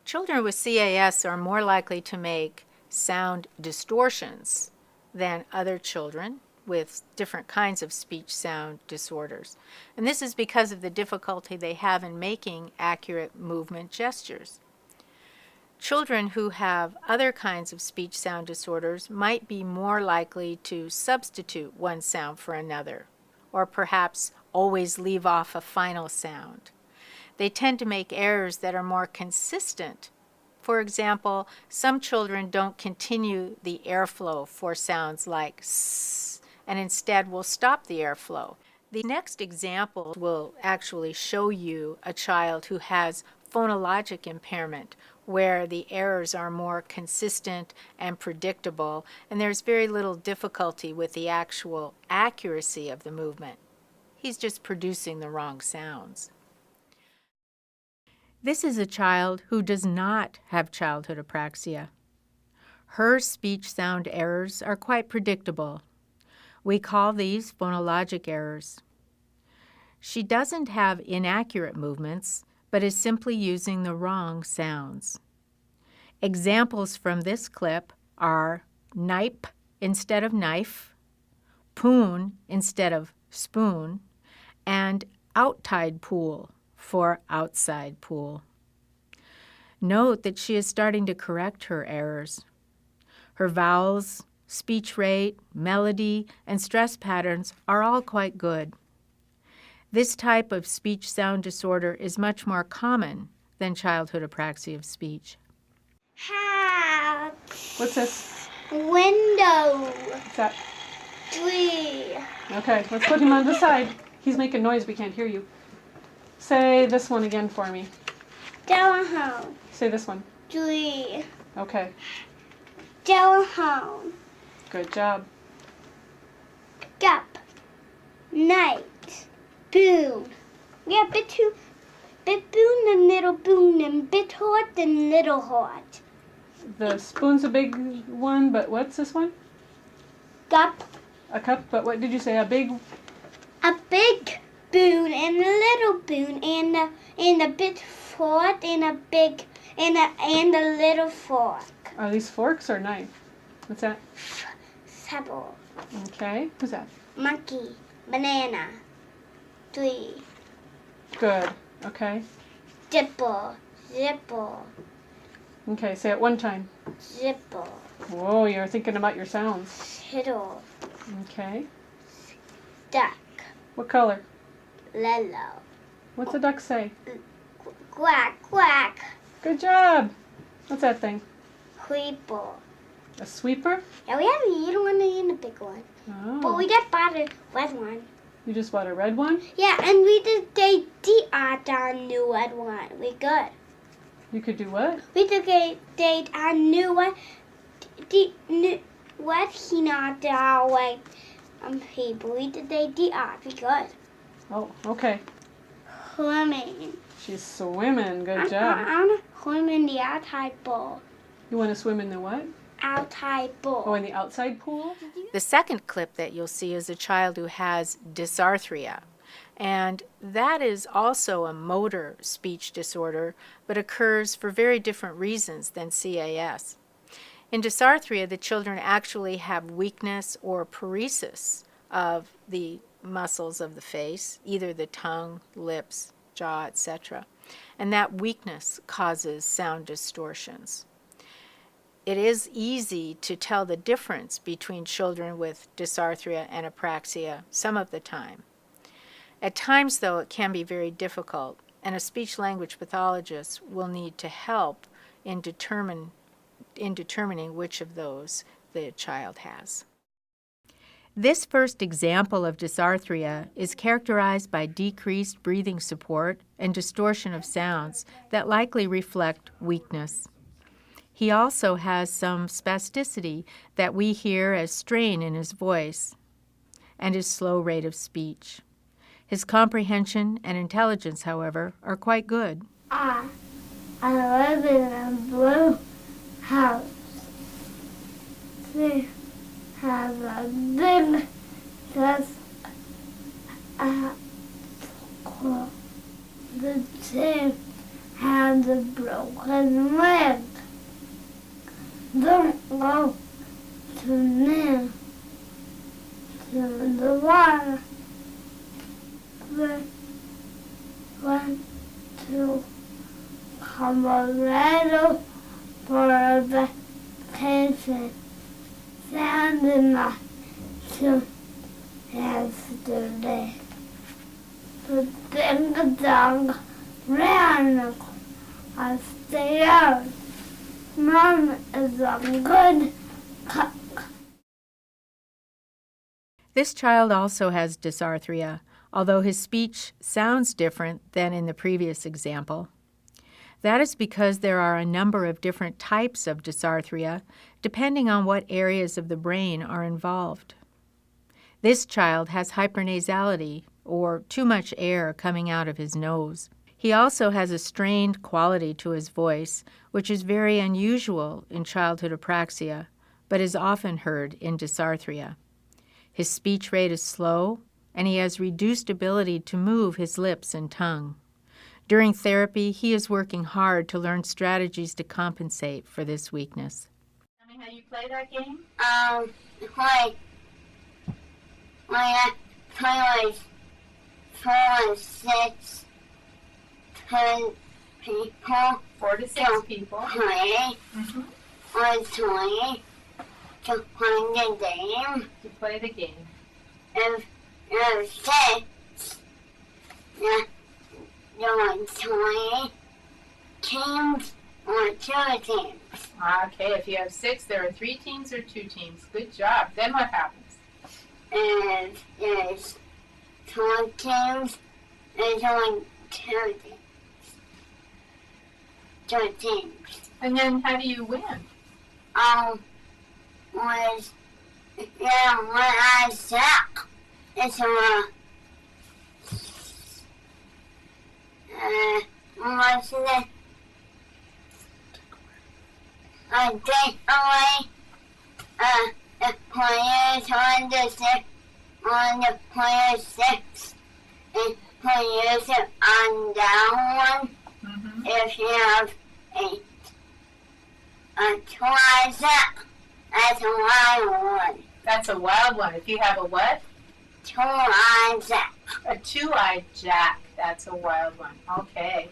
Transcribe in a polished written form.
Children with CAS are more likely to make sound distortions than other children with different kinds of speech sound disorders. And this is because of the difficulty they have in making accurate movement gestures. Children who have other kinds of speech sound disorders might be more likely to substitute one sound for another, or perhaps always leave off a final sound. They tend to make errors that are more consistent. For example, some children don't continue the airflow for sounds like s, and instead will stop the airflow. The next example will actually show you a child who has phonologic impairment, where the errors are more consistent and predictable, and there's very little difficulty with the actual accuracy of the movement. He's just producing the wrong sounds. This is a child who does not have childhood apraxia. Her speech sound errors are quite predictable. We call these phonologic errors. She doesn't have inaccurate movements, but is simply using the wrong sounds. Examples from this clip are nipe instead of knife, poon instead of spoon, and outtide pool for outside pool. Note that she is starting to correct her errors. Her vowels, speech rate, melody, and stress patterns are all quite good. This type of speech sound disorder is much more common than childhood apraxia of speech. Hat. What's this? Window. What's that? Tree. Okay, let's put him on the side. He's making noise, we can't hear you. Say this one again for me. Telephone. Say this one. Tree. Okay, Telephone. good job. Cup. Night. Boon. Yeah, bit boon and little boon and bit heart and little heart. The spoon's a big one, but what's this one? Cup. A cup, but what did you say? A big? A big boon and a little boon and a bit fork and a big and a little fork. Are these forks or knife? What's that? Sable. Okay, who's that? Monkey. Banana. Tree. Good, okay. Zipper. Zipper. Okay, say it one time. Zipper. Whoa, you're thinking about your sounds. Fiddle. Okay. Duck. What color? Lello. What's a duck say? Quack. Quack. Good job. What's that thing? Creeper. A sweeper? Yeah, we have a little one and a big one. Oh. But we just bought a red one. You just bought a red one? Yeah, and we did date on new red one. We good. You could do what? We took a date on new one. What he not way people. We did date art. We good. Oh, okay. Swimming. She's swimming. Good I job. want to swim in the outside pool. You want to swim in the what? Outside pool. Oh, in the outside pool? The second clip that you'll see is a child who has dysarthria, and that is also a motor speech disorder, but occurs for very different reasons than CAS. In dysarthria, the children actually have weakness or paresis of the muscles of the face, either the tongue, lips, jaw, etc., and that weakness causes sound distortions. It is easy to tell the difference between children with dysarthria and apraxia some of the time. At times, though, it can be very difficult, and a speech-language pathologist will need to help in determining which of those the child has. This first example of dysarthria is characterized by decreased breathing support and distortion of sounds that likely reflect weakness. He also has some spasticity that we hear as strain in his voice and his slow rate of speech. His comprehension and intelligence, however, are quite good. I live in a blue house. They have a big dust. The team has a broken leg. Don't go too near to the water. We want to Colorado for a vacation. Sound enough to yesterday. The ding dong ran. I stay out. Mom is a good cook. This child also has dysarthria, although his speech sounds different than in the previous example. That is because there are a number of different types of dysarthria depending on what areas of the brain are involved. This child has hypernasality, or too much air coming out of his nose. He also has a strained quality to his voice, which is very unusual in childhood apraxia, but is often heard in dysarthria. His speech rate is slow, and he has reduced ability to move his lips and tongue. During therapy, he is working hard to learn strategies to compensate for this weakness. Tell me how you play that game? Like, my toys 4 and 6 people. 4 to 6 people. Play. Or toy to play the game. To play the game. If 6, there are 20 teams or 2 teams. Okay, if you have 6, there are 3 teams or 2 teams. Good job. Then what happens? And there's 2 teams, there's only 2 teams. 2 teams. And then how do you win? When I suck, it's what's it? I take away the players on the player 6 and players on down 1. If you have a 2-eye suck, that's a wild one. That's a wild one. If you have a what? 2-eye jack. A 2-eyed jack. That's a wild one. Okay.